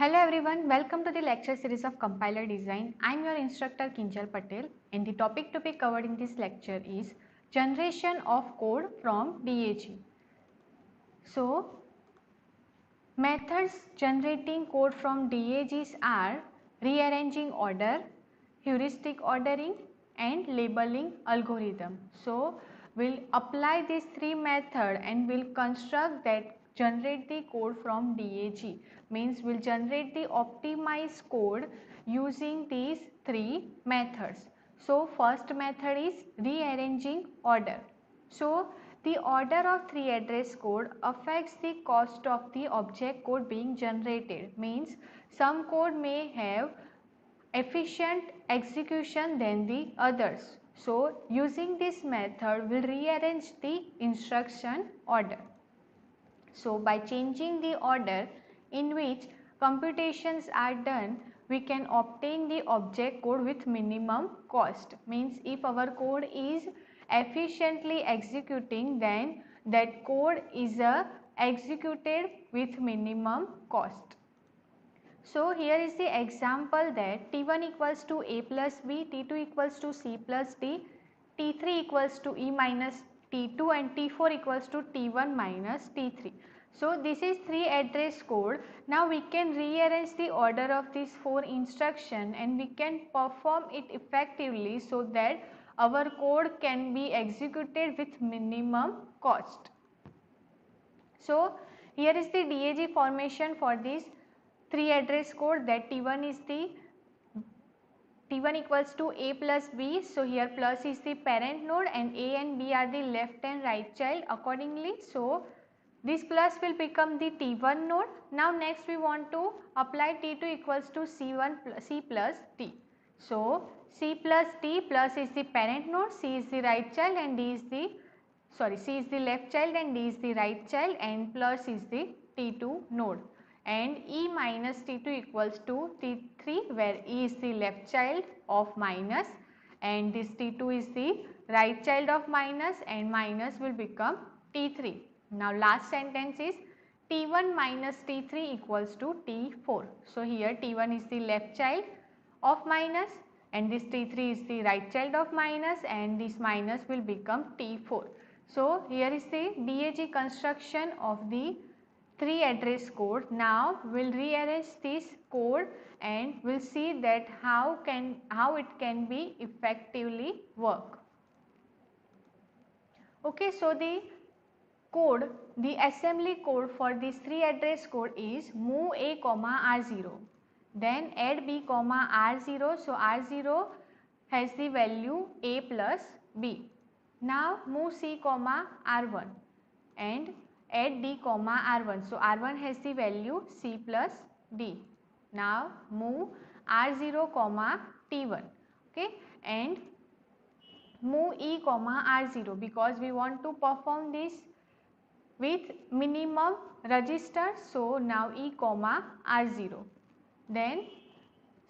Hello everyone, welcome to the lecture series of Compiler Design. I am your instructor Kinjal Patel and the topic to be covered in this lecture is generation of code from DAG. So, methods generating code from DAGs are rearranging order, heuristic ordering and labeling algorithm. So, we will apply these three methods and we will construct that generate the code from DAG, means we will generate the optimized code using these three methods. So, first method is rearranging order. So, the order of three address code affects the cost of the object code being generated, means some code may have efficient execution than the others. So, using this method we will rearrange the instruction order. So, by changing the order in which computations are done, we can obtain the object code with minimum cost. Means if our code is efficiently executing, then that code is executed with minimum cost. So, here is the example that T1 equals to A plus B, T2 equals to C plus D, T3 equals to E minus T2 and T4 equals to T1 minus T3. So, this is three address code. Now, we can rearrange the order of these four instructions and we can perform it effectively so that our code can be executed with minimum cost. So, here is the DAG formation for this three address code, that T1 is the T1 equals to A plus B. So, here plus is the parent node and A and B are the left and right child accordingly. So, this plus will become the T1 node. Now, next we want to apply T2 equals to C plus D. So, C plus D plus is the parent node, C is the right child and D is the C is the left child and D is the right child and plus is the T2 node, and E minus T2 equals to T3 where E is the left child of minus and this T2 is the right child of minus and minus will become T3. Now, last sentence is T1 minus T3 equals to T4. So, here T1 is the left child of minus and this T3 is the right child of minus and this minus will become T4. So, here is the DAG construction of the three address code. Now, we will rearrange this code and we will see that how it can be effectively work. Okay, so the assembly code for this three address code is move A comma R0, then add B comma R0. So, R0 has the value A plus B. Now, move C comma R1 and add D comma R1. So, R1 has the value C plus D. Now, move R0 comma T1, okay, and move E comma R0 because we want to perform this with minimum register. So, now E comma R0, then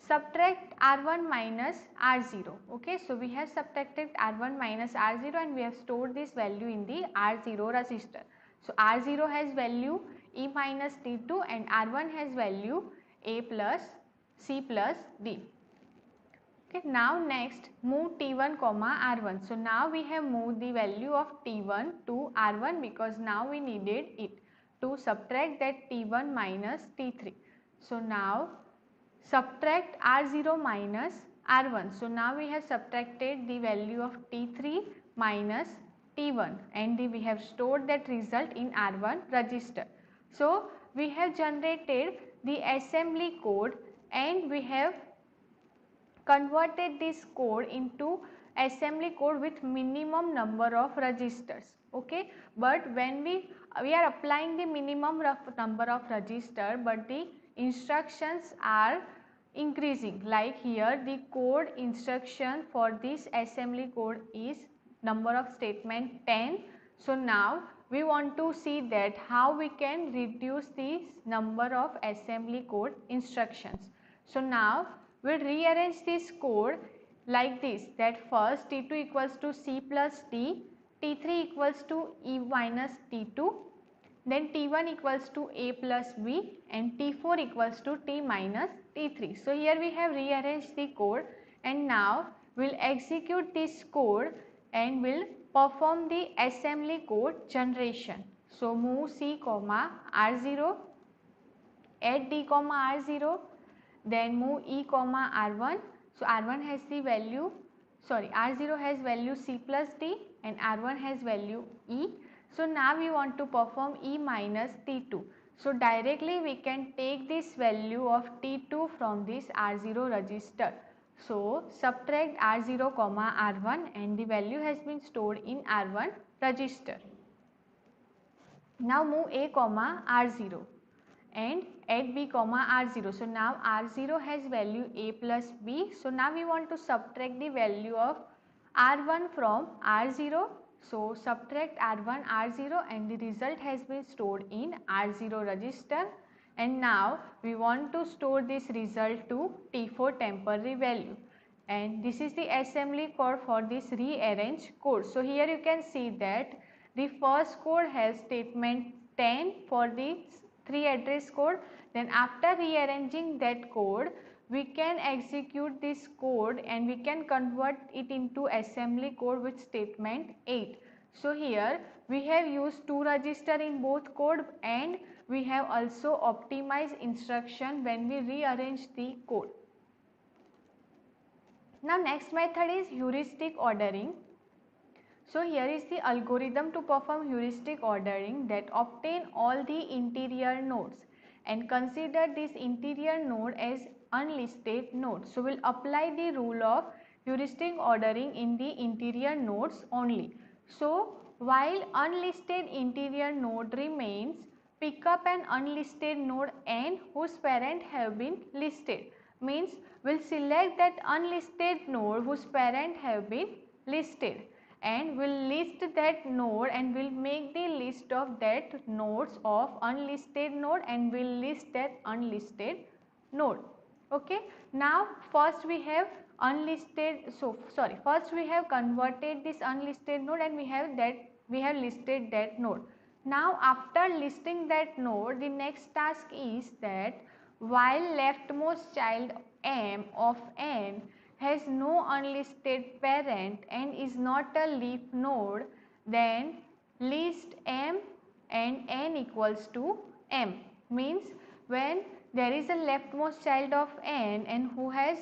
subtract R1 minus R0. Okay, so we have subtracted R1 minus R0 and we have stored this value in the R0 register. So, R0 has value E minus T2 and R1 has value A plus C plus D. Okay, now next move T1 comma R1. So, now we have moved the value of T1 to R1 because now we needed it to subtract that T1 minus T3. So, now subtract R0 minus R1. So, now we have subtracted the value of T3 minus T1 and we have stored that result in R1 register. So, we have generated the assembly code and we have converted this code into assembly code with minimum number of registers. Okay, but when we are applying the minimum number of register, but the instructions are increasing, like here the code instruction for this assembly code is number of statement 10. So, now we want to see that how we can reduce this number of assembly code instructions. So, now we will rearrange this code like this, that first T2 equals to C plus D, T3 equals to E minus T2, then T1 equals to A plus B and T4 equals to T minus T3. So here we have rearranged the code, and now we will execute this code and will perform the assembly code generation. So move C comma R0, add D comma R0, then move E comma R1. So R1 has the value, R0 has value C plus D and R1 has value E. So now we want to perform E minus T2. So directly we can take this value of T2 from this R0 register. So subtract R0 comma R1 and the value has been stored in R1 register. Now move A comma R0 and add B comma R0. So now R0 has value A plus B. So now we want to subtract the value of R1 from R0. So subtract R1 R0 and the result has been stored in R0 register. And now we want to store this result to T4 temporary value. And this is the assembly code for this rearrange code. So here you can see that the first code has statement 10 for the 3 address code. Then after rearranging that code, we can execute this code and we can convert it into assembly code with statement 8. So here we have used 2 register in both code, and we have also optimized instruction when we rearrange the code. Now next method is heuristic ordering. So here is the algorithm to perform heuristic ordering that obtain all the interior nodes and consider this interior node as unlisted node. So we will apply the rule of heuristic ordering in the interior nodes only. So while unlisted interior node remains, pick up an unlisted node n whose parent have been listed. Means we will select that unlisted node whose parent have been listed, and we will list that node and we will make the list of that nodes of unlisted node and we will list that unlisted node. Okay. Now first we have first we have converted this unlisted node and we have listed that node. Now after listing that node, the next task is that while leftmost child m of n has no unlisted parent and is not a leaf node, then list m and n equals to m. Means when there is a leftmost child of n and who has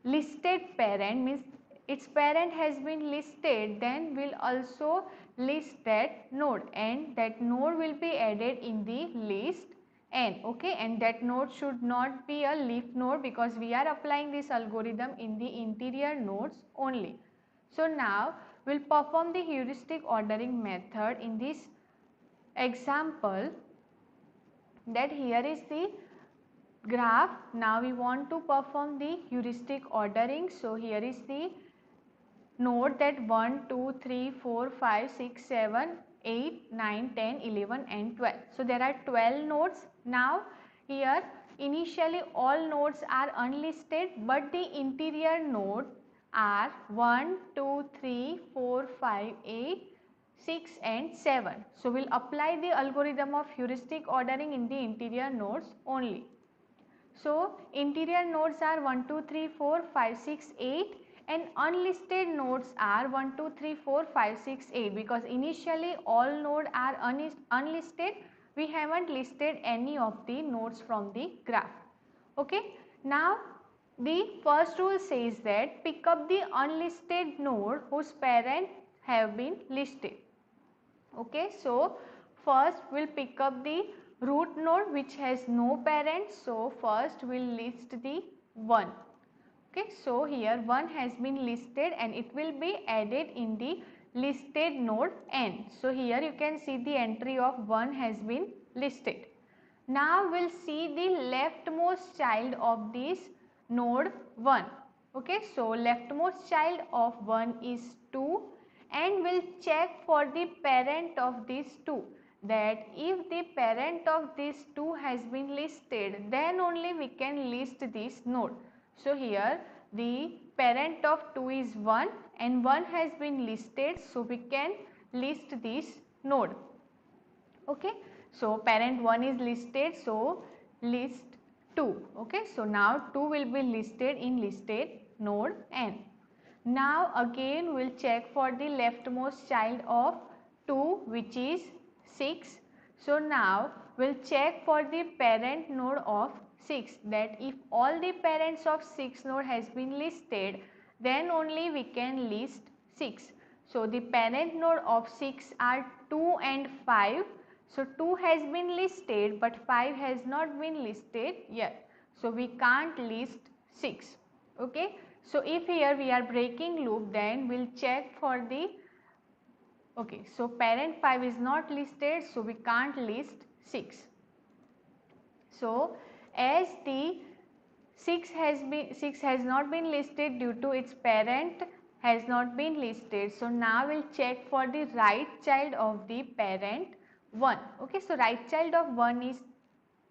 listed parent, means its parent has been listed, then we will also list that node and that node will be added in the list n. Okay, and that node should not be a leaf node because we are applying this algorithm in the interior nodes only. So now we will perform the heuristic ordering method in this example. That here is the graph. Now we want to perform the heuristic ordering. So here is the node that 1, 2, 3, 4, 5, 6, 7, 8, 9, 10, 11 and 12. So there are 12 nodes. Now here initially all nodes are unlisted, but the interior node are 1, 2, 3, 4, 5, 8, 6 and 7. So we will apply the algorithm of heuristic ordering in the interior nodes only. So interior nodes are 1, 2, 3, 4, 5, 6, 8 and unlisted nodes are 1, 2, 3, 4, 5, 6, 8 because initially all nodes are unlisted. We haven't listed any of the nodes from the graph. Okay. Now the first rule says that pick up the unlisted node whose parent have been listed. Okay. So first we will pick up the root node which has no parent. So first we will list the 1. Okay, so here 1 has been listed and it will be added in the listed node n. So here you can see the entry of 1 has been listed. Now we will see the leftmost child of this node 1. Okay, so leftmost child of 1 is 2 and we will check for the parent of this 2, that if the parent of this 2 has been listed, then only we can list this node. So here the parent of 2 is 1 and 1 has been listed, so we can list this node. Okay. So parent 1 is listed, so list 2. Okay, so now 2 will be listed in listed node n. Now again we'll check for the leftmost child of 2, which is 6. So now we'll check for the parent node of 6, that if all the parents of 6 node has been listed, then only we can list 6. So the parent node of 6 are 2 and 5. So 2 has been listed but 5 has not been listed yet. So we can't list 6. Okay. So if here we are breaking loop, then we'll check for the, okay, so parent 5 is not listed, so we can't list 6. So as the 6 has not been listed due to its parent has not been listed. So now we'll check for the right child of the parent 1. Okay, so right child of 1 is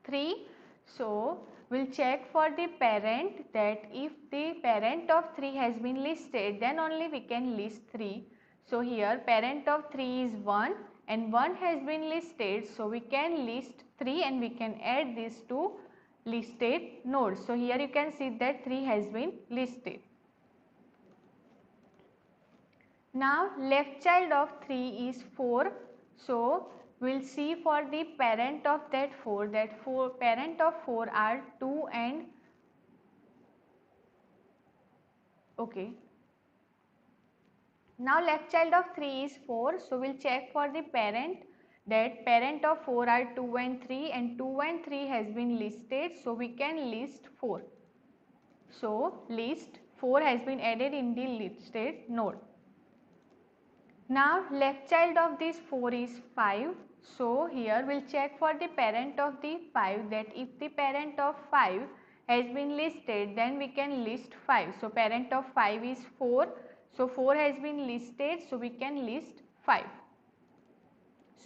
3. So we'll check for the parent, that if the parent of 3 has been listed, then only we can list 3. So here parent of 3 is 1 and 1 has been listed, so we can list 3 and we can add this to listed nodes. So here you can see that 3 has been listed. Now left child of 3 is 4. So we'll see for the parent of that 4, parent of 4 are 2 and, okay. Now left child of 3 is 4. So we'll check for the parent, that parent of 4 are 2 and 3 and 2 and 3 has been listed, so we can list 4. So list 4 has been added in the listed node. Now left child of this 4 is 5. So here we'll check for the parent of the 5, that if the parent of 5 has been listed, then we can list 5. So parent of 5 is 4. So 4 has been listed, so we can list 5.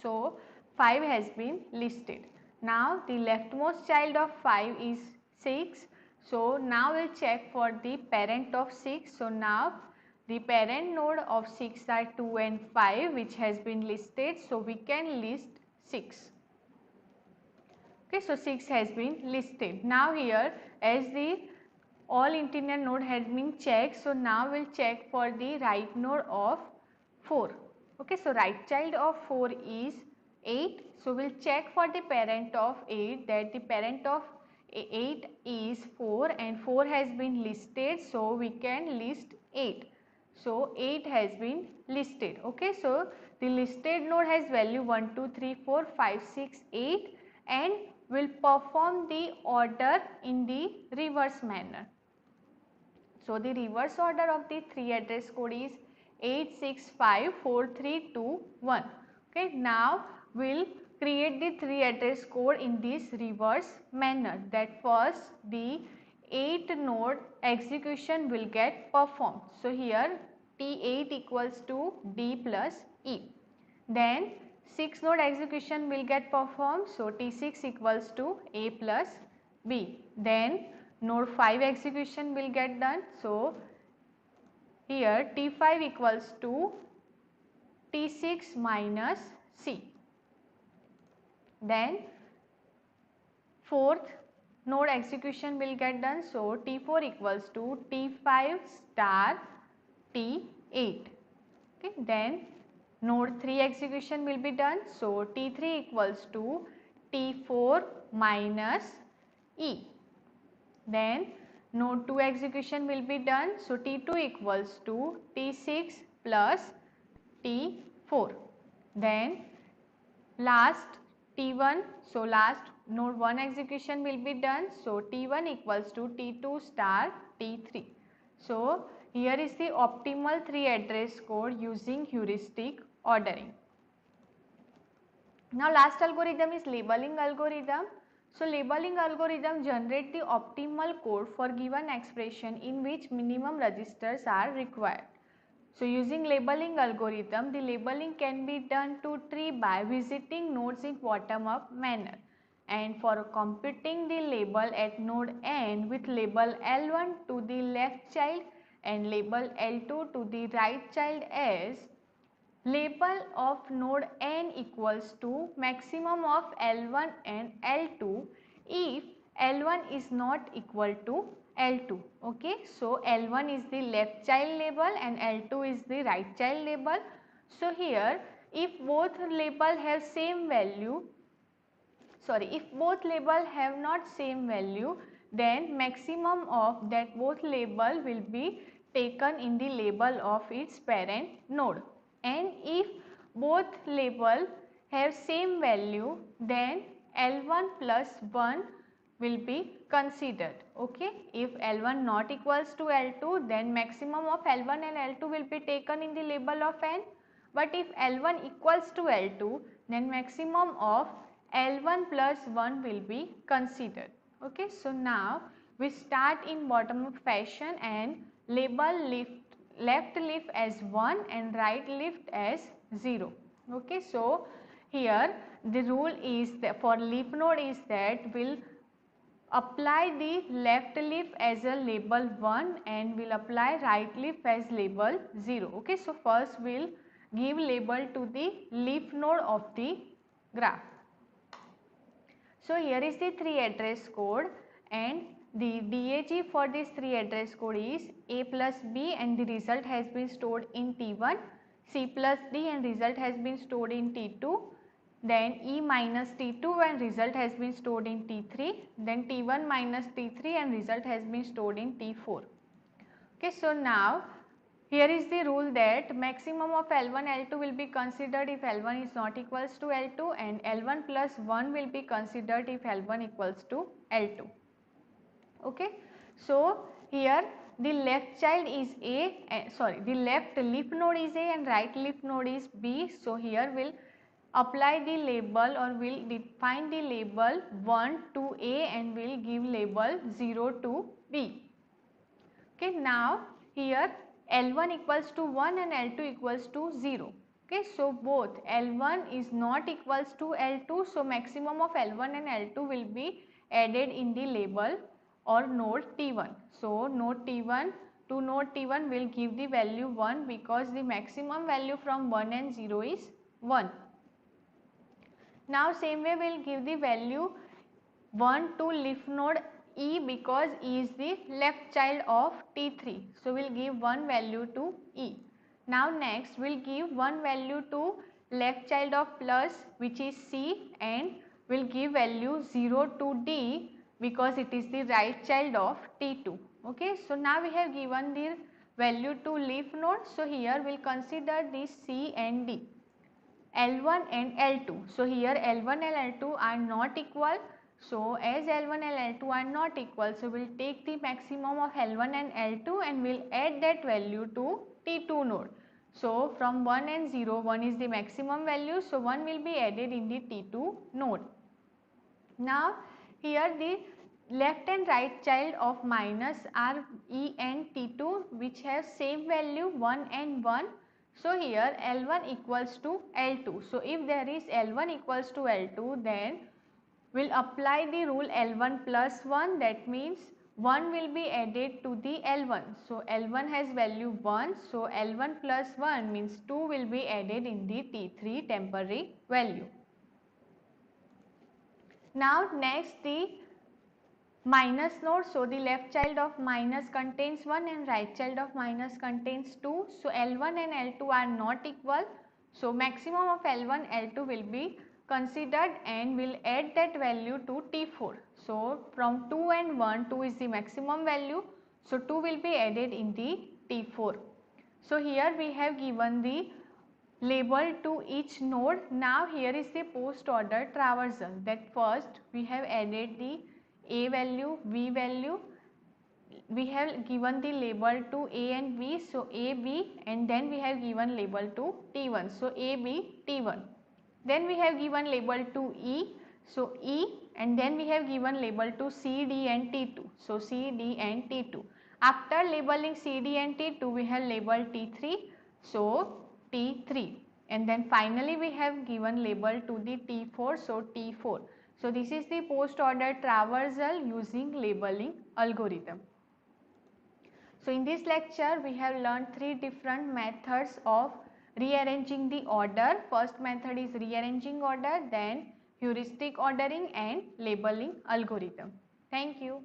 So 5 has been listed. Now the leftmost child of 5 is 6. So now we'll check for the parent of 6. So now the parent node of 6 are 2 and 5, which has been listed. So we can list 6. Okay, so 6 has been listed. Now here, as the all integer node has been checked, so now we'll check for the right node of 4. Okay, so right child of 4 is 8. So we'll check for the parent of 8, that the parent of 8 is 4 and 4 has been listed, so we can list 8. So 8 has been listed. Okay, so the listed node has value 1, 2, 3, 4, 5, 6, 8 and will perform the order in the reverse manner. So the reverse order of the 3 address code is 8654321. Okay, now we'll create the 3 address code in this reverse manner, that first the 8 node execution will get performed. So here T8 equals to D plus E. Then 6 node execution will get performed. So T6 equals to A plus B. Then node 5 execution will get done. So here T5 equals to T6 minus C. Then fourth node execution will get done. So T4 equals to T5 star T8. Okay. Then node 3 execution will be done. So T3 equals to T4 minus E. Then node 2 execution will be done. So T2 equals to T6 plus T4. Then last T1, so last node 1 execution will be done. So T1 equals to T2 star T3. So here is the optimal 3 address code using heuristic ordering. Now last algorithm is labeling algorithm. So labeling algorithm generate the optimal code for given expression in which minimum registers are required. So using labeling algorithm, the labeling can be done to tree by visiting nodes in bottom up manner. And for computing the label at node n with label L1 to the left child and label L2 to the right child as label of node n equals to maximum of L1 and L2 if L1 is not equal to L2. Okay, so L1 is the left child label and L2 is the right child label. So here if both label have same value, if both label have not same value, then maximum of that both label will be taken in the label of its parent node, and if both label have same value, then L1 plus 1 will be considered. Okay, if L1 not equals to L2, then maximum of L1 and L2 will be taken in the label of n, but if L1 equals to L2, then maximum of L1 plus 1 will be considered. Okay, so now we start in bottom up fashion and label left leaf as 1 and right leaf as 0. Okay, so here the rule is that for leaf node is that will apply the left leaf as a label 1 and will apply right leaf as label 0. Okay, so first we will give label to the leaf node of the graph. So here is the 3 address code, and the DAG for this 3 address code is A plus B and the result has been stored in T1, C plus D and result has been stored in T2, then E minus T2 and result has been stored in T3, then T1 minus T3 and result has been stored in T4. Okay, so now here is the rule that maximum of L1 L2 will be considered if L1 is not equals to L2, and L1 plus 1 will be considered if L1 equals to L2. Okay, so here the left child is the left leaf node is A and right leaf node is B. So here we will apply the label or will define the label 1 to A and will give label 0 to B. Okay, now here L1 equals to 1 and L2 equals to 0. Okay, so both L1 is not equals to L2, so maximum of L1 and L2 will be added in the label or node T1. So node T1 to node T1 will give the value 1 because the maximum value from 1 and 0 is 1. Now same way we will give the value 1 to leaf node E because E is the left child of T3. So we will give one value to E. Now next we will give one value to left child of plus, which is C, and we will give value 0 to D because it is the right child of T2. Okay, so now we have given the value to leaf node. So here we will consider this C and D, L1 and L2. So here L1 and L2 are not equal. So as L1 and L2 are not equal, so we will take the maximum of L1 and L2 and we will add that value to T2 node. So from 1 and 0, 1 is the maximum value, so 1 will be added in the T2 node. Now here the left and right child of minus are E and T2, which have same value 1 and 1. So here L1 equals to L2. So if there is L1 equals to L2, then we will apply the rule L1 plus 1, that means 1 will be added to the L1. So L1 has value 1, so L1 plus 1 means 2 will be added in the T3 temporary value. Now next the minus node. So the left child of minus contains 1 and right child of minus contains 2. So L1 and L2 are not equal. So maximum of L1 L2 will be considered and will add that value to T4. So from 2 and 1, 2 is the maximum value. So 2 will be added in the T4. So here we have given the label to each node. Now here is the post order traversal, that first we have added the A value, B value, we have given the label to A and B, so A, B, and then we have given label to T1, so A, B, T1. Then we have given label to E, so E, and then we have given label to C, D and T2, so C, D and T2. After labeling C, D and T2, we have labeled T3, so T3, and then finally we have given label to the T4, so T4. So this is the post order traversal using labeling algorithm. So in this lecture we have learned 3 different methods of rearranging the order. First method is rearranging order, then heuristic ordering and labeling algorithm. Thank you.